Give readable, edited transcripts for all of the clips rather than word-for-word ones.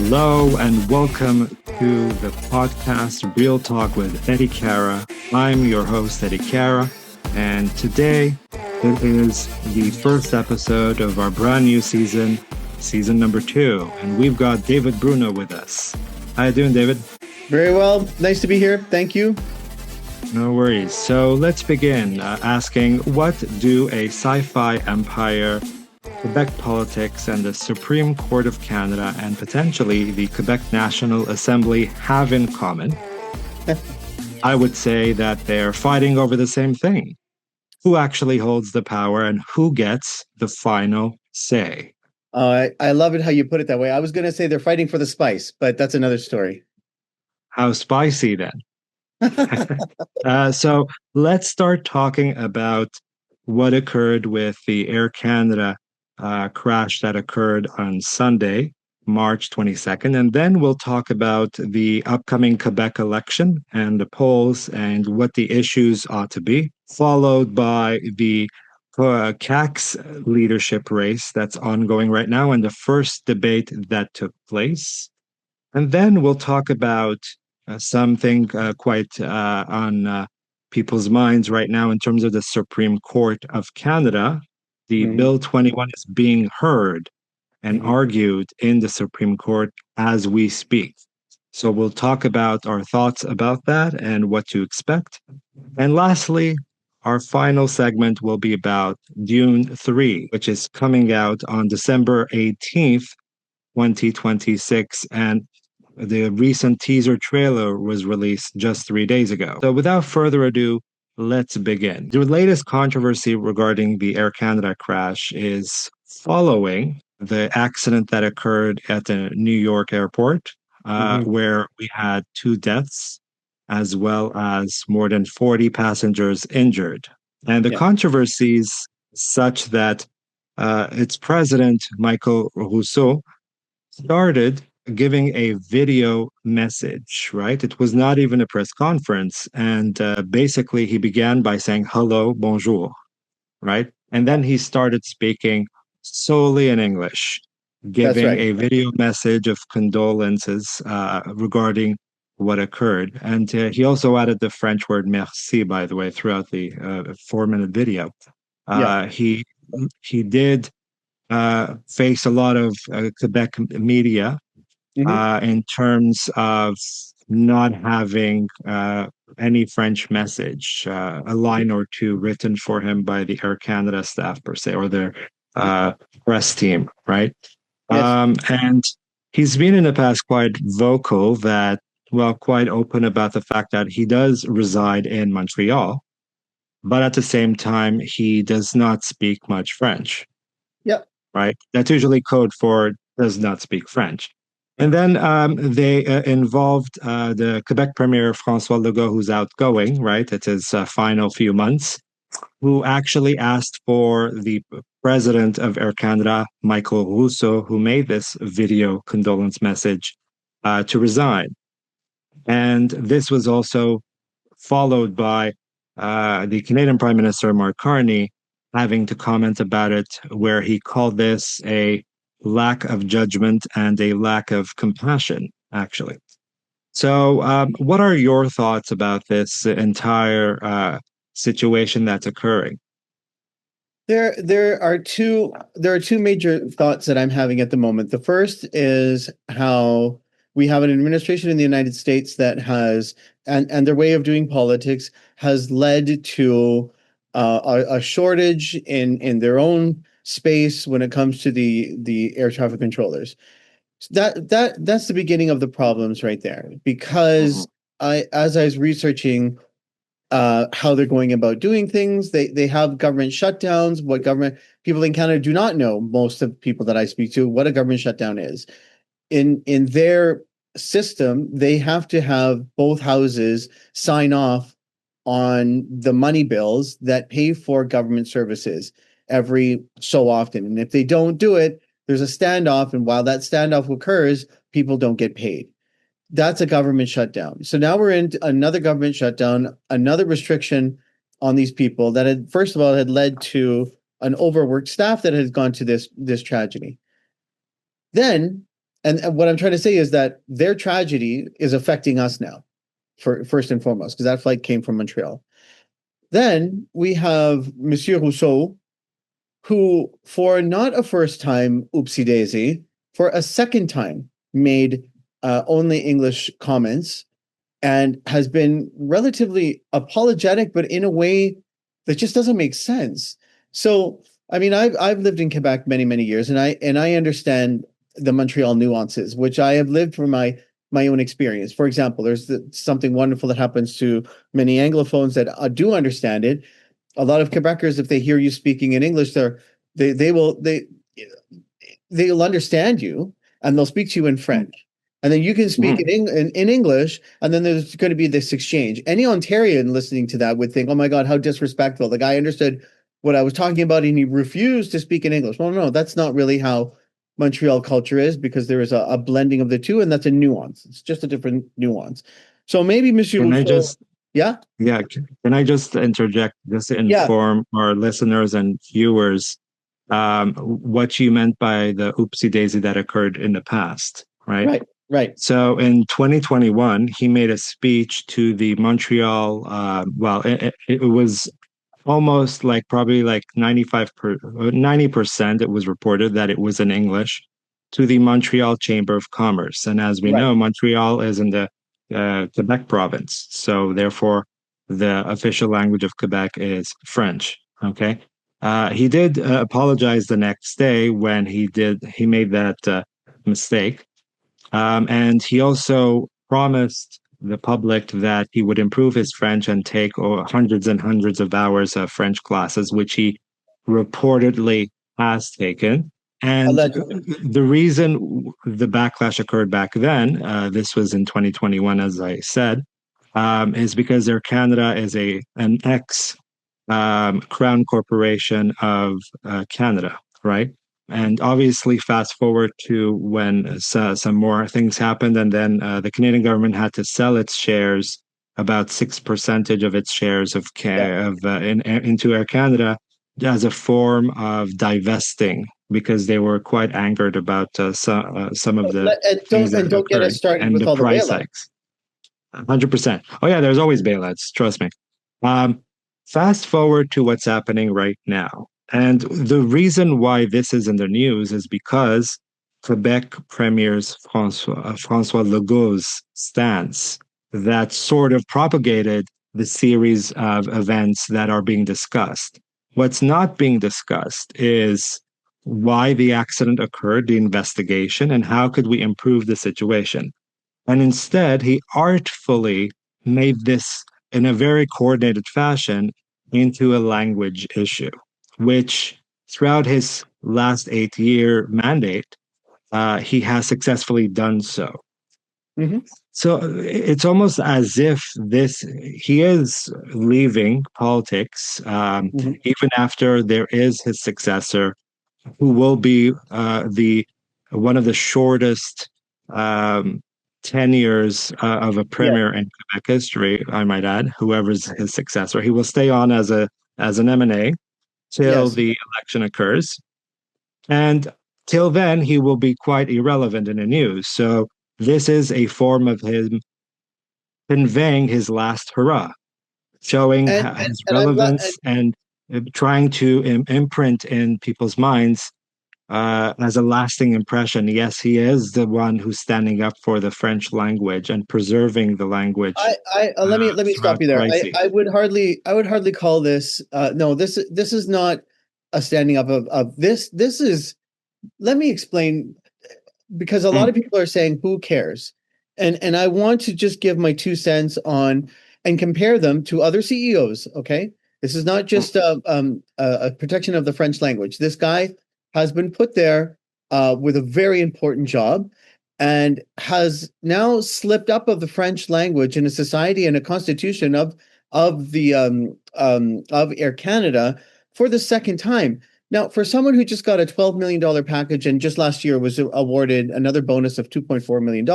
Hello and welcome to the podcast Real Talk with Eddy Cara. I'm your host, Eddy Cara, and today it is the first episode of our brand new season number 2, and we've got David Bruno with us. How you doing, David? Very well. Nice to be here. Thank you. No worries. So let's begin asking, what do a sci-fi empire, Quebec politics, and the Supreme Court of Canada, and potentially the Quebec National Assembly have in common? I would say that they're fighting over the same thing. Who actually holds the power and who gets the final say? I love it how you put it that way. I was going to say they're fighting for the spice, but that's another story. How spicy then? So let's start talking about what occurred with the Air Canada crash that occurred on Sunday, March 22nd. And then we'll talk about the upcoming Quebec election and the polls and what the issues ought to be, followed by the CAQ's leadership race that's ongoing right now and the first debate that took place. And then we'll talk about something quite on people's minds right now in terms of the Supreme Court of Canada. The Bill 21 is being heard and argued in the Supreme Court as we speak. So we'll talk about our thoughts about that and what to expect. And lastly, our final segment will be about Dune 3, which is coming out on December 18th, 2026. And the recent teaser trailer was released just 3 days ago. So without further ado, let's begin. The latest controversy regarding the Air Canada crash is following the accident that occurred at the New York airport, where we had 2 deaths, as well as more than 40 passengers injured. And the controversy is such that its president, Michael Rousseau, started giving a video message, right? It was not even a press conference. And basically, he began by saying, hello, bonjour, right? And then he started speaking solely in English, giving a video message of condolences regarding what occurred. And he also added the French word merci, by the way, throughout the 4-minute video. He did face a lot of Quebec media in terms of not having any French message, a line or two written for him by the Air Canada staff per se, or their press team, right? Yes. And he's been in the past quite vocal that, quite open about the fact that he does reside in Montreal, but at the same time, he does not speak much French. Yep. Right? That's usually code for does not speak French. And then they involved the Quebec Premier, François Legault, who's outgoing, right? It's his final few months, who actually asked for the president of Air Canada, Michael Rousseau, who made this video condolence message, to resign. And this was also followed by the Canadian Prime Minister, Mark Carney, having to comment about it, where he called this a lack of judgment and a lack of compassion, actually. So what are your thoughts about this entire situation that's occurring? There are two major thoughts that I'm having at the moment. The first is how we have an administration in the United States that has, and their way of doing politics has led to a shortage in their own space when it comes to the air traffic controllers. That's the beginning of the problems right there, because as I was researching how they're going about doing things, they have government shutdowns. What government people in Canada do not know, most of the people that I speak to, what a government shutdown is. In their system, they have to have both houses sign off on the money bills that pay for government services every so often. And if they don't do it, there's a standoff. And while that standoff occurs, people don't get paid. That's a government shutdown. So now we're in another government shutdown, another restriction on these people that had, first of all, had led to an overworked staff that has gone to this tragedy. Then And what I'm trying to say is that their tragedy is affecting us now, for first and foremost, because that flight came from Montreal. Then we have Monsieur Rousseau, who, for not a first time oopsie daisy, for a second time made only English comments and has been relatively apologetic, but in a way that just doesn't make sense. So, I mean, I've lived in Quebec many years, and I understand the Montreal nuances, which I have lived from my own experience. For example, there's something wonderful that happens to many Anglophones that do understand it. A lot of Quebecers, if they hear you speaking in English, they'll understand you, and they'll speak to you in French. And then you can speak in English, and then there's going to be this exchange. Any Ontarian listening to that would think, oh my God, how disrespectful. The guy understood what I was talking about, and he refused to speak in English. Well, no, that's not really how Montreal culture is, because there is a blending of the two, and that's a nuance. It's just a different nuance. So maybe Monsieur Rousseau, yeah? Yeah, can I just interject, just to inform our listeners and viewers what you meant by the oopsie daisy that occurred in the past, right? Right. So in 2021, he made a speech to the Montreal, it was almost like probably like 90%, it was reported that it was in English, to the Montreal Chamber of Commerce. And as we know, Montreal is in the Quebec province. So therefore, the official language of Quebec is French. Okay. He did apologize the next day when he made that mistake. And he also promised the public that he would improve his French and take hundreds and hundreds of hours of French classes, which he reportedly has taken. And Allegedly. The reason the backlash occurred back then, this was in 2021, as I said, is because Air Canada is an ex Crown Corporation of Canada, right? And obviously, fast forward to when some more things happened, and then the Canadian government had to sell its shares, about 6% of its shares into Air Canada, as a form of divesting, because they were quite angered about some of the things that don't get occurred us started and with the all the price bailouts. hikes. 100%. Oh yeah, there's always bailouts. Trust me. Fast forward to what's happening right now. And the reason why this is in the news is because Quebec Premier's François Legault's stance that sort of propagated the series of events that are being discussed. What's not being discussed is why the accident occurred, the investigation, and how could we improve the situation. And instead, he artfully made this in a very coordinated fashion into a language issue, which throughout his last 8-year mandate, he has successfully done so. Mm-hmm. So it's almost as if he is leaving politics, even after there is his successor, who will be the one of the shortest tenures of a premier in Quebec history, I might add. Whoever's his successor, he will stay on as an M&A till the election occurs, and till then he will be quite irrelevant in the news. So this is a form of him conveying his last hurrah, showing his relevance and trying to imprint in people's minds as a lasting impression. Yes, he is the one who's standing up for the French language and preserving the language. Let me stop you there. I would hardly call this. No, this is not a standing up of this. This is. Let me explain, because a lot of people are saying, "Who cares?" And I want to just give my 2 cents on and compare them to other CEOs. Okay, this is not just a protection of the French language. This guy has been put there with a very important job, and has now slipped up of the French language in a society and a constitution of Air Canada for the second time. Now, for someone who just got a $12 million package and just last year was awarded another bonus of $2.4 million,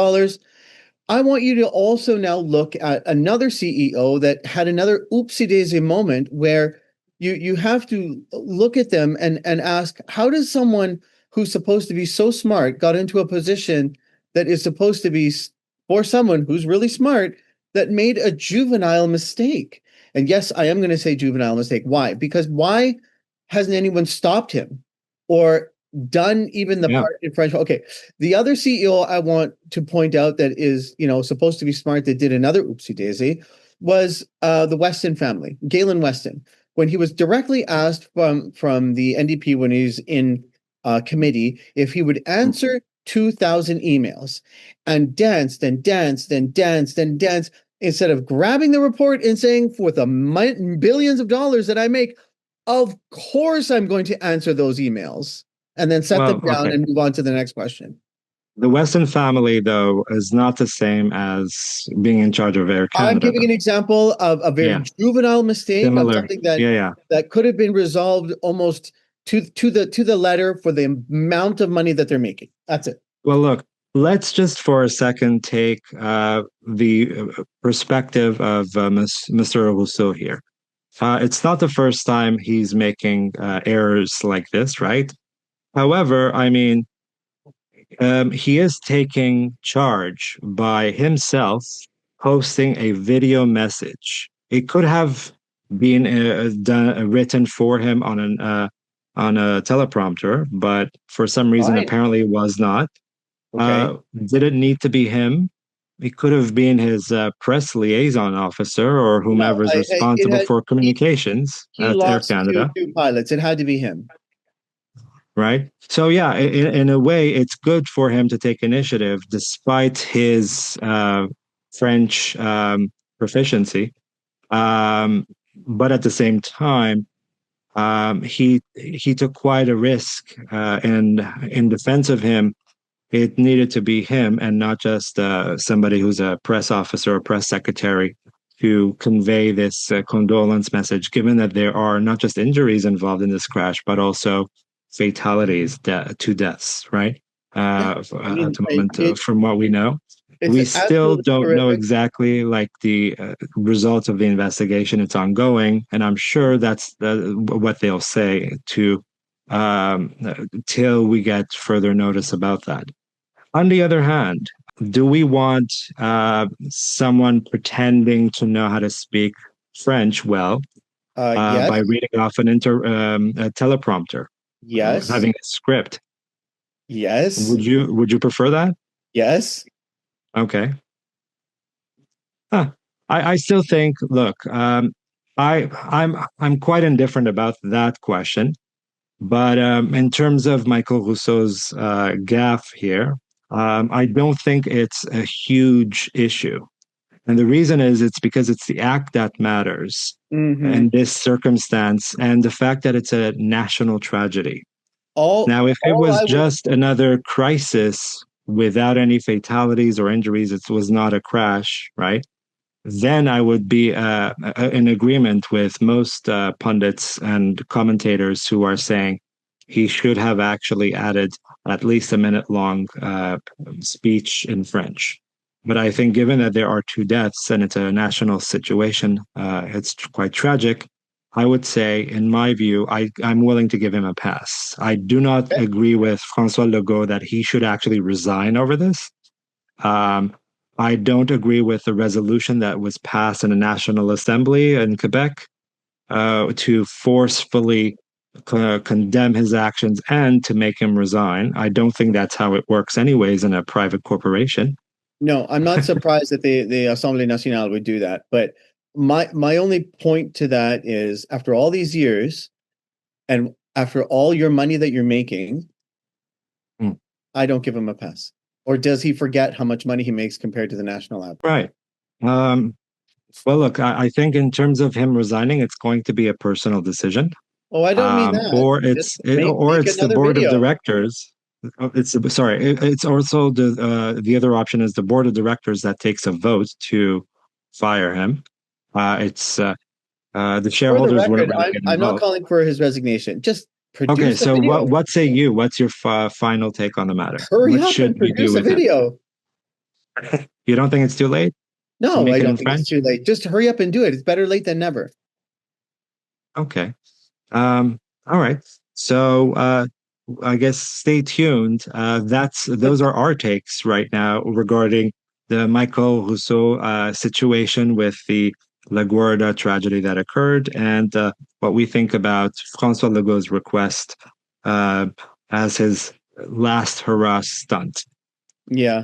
I want you to also now look at another CEO that had another oopsie daisy moment where you have to look at them and ask, how does someone who's supposed to be so smart got into a position that is supposed to be for someone who's really smart that made a juvenile mistake. And yes, I am going to say juvenile mistake. Why? Because why hasn't anyone stopped him or done even the part in French? Okay, the other CEO I want to point out that is, supposed to be smart that did another oopsie daisy was the Weston family, Galen Weston, when he was directly asked from the NDP when he's in committee if he would answer 2,000 emails, and danced and danced and danced and danced instead of grabbing the report and saying, for the billions of dollars that I make, of course I'm going to answer those emails, and then set them down and move on to the next question. The Weston family, though, is not the same as being in charge of Air Canada. I'm giving an example of a very juvenile mistake, of something that could have been resolved almost to the letter for the amount of money that they're making. That's it. Well, look, let's just for a second take the perspective of Mr. Rousseau here. It's not the first time he's making errors like this, right? However, I mean, he is taking charge by himself posting a video message. It could have been written for him on a teleprompter, but for some reason, apparently it was not. Did it need to be him? It could have been his press liaison officer or whomever is responsible for communications at Air Canada. Two pilots. It had to be him. Right. So, yeah, in a way, it's good for him to take initiative despite his French proficiency. But at the same time, he took quite a risk. And in defense of him, it needed to be him and not just somebody who's a press officer or press secretary to convey this condolence message, given that there are not just injuries involved in this crash, but also fatalities, two deaths, right? At the moment, from what we know. We still don't know exactly the results of the investigation. It's ongoing, and I'm sure that's what they'll say till we get further notice about that. On the other hand, do we want someone pretending to know how to speak French well by reading off a teleprompter? Yes. Having a script. Yes. Would you prefer that? Yes. Okay. I still think. Look, I'm quite indifferent about that question, but in terms of Michael Rousseau's gaffe here, I don't think it's a huge issue. And the reason is it's because it's the act that matters in this circumstance and the fact that it's a national tragedy. Now, if it was just another crisis without any fatalities or injuries, it was not a crash, right? Then I would be in agreement with most pundits and commentators who are saying he should have actually added at least a minute-long speech in French. But I think given that there are two deaths and it's a national situation, it's quite tragic. I would say, in my view, I'm willing to give him a pass. I do not agree with François Legault that he should actually resign over this. I don't agree with the resolution that was passed in the National Assembly in Quebec to forcefully condemn his actions and to make him resign. I don't think that's how it works anyways in a private corporation. No, I'm not surprised that the Assemblée Nationale would do that. But my only point to that is, after all these years and after all your money that you're making, I don't give him a pass. Or does he forget how much money he makes compared to the national average? Right. Well, look, I think in terms of him resigning, it's going to be a personal decision. Oh, I don't mean that. Or it's the board of directors. It's also the other option is the board of directors that takes a vote to fire him. It's the shareholders wouldn't really get involved. I'm not calling for his resignation. Just produce okay. So video. what say you? What's your final take on the matter? Hurry what up should and produce a video. You don't think it's too late? No, I don't think it's too late. Just hurry up and do it. It's better late than never. Okay. All right. So I guess stay tuned. Those are our takes right now regarding the Michael Rousseau situation with the LaGuardia tragedy that occurred, and what we think about François Legault's request as his last hurrah stunt. Yeah.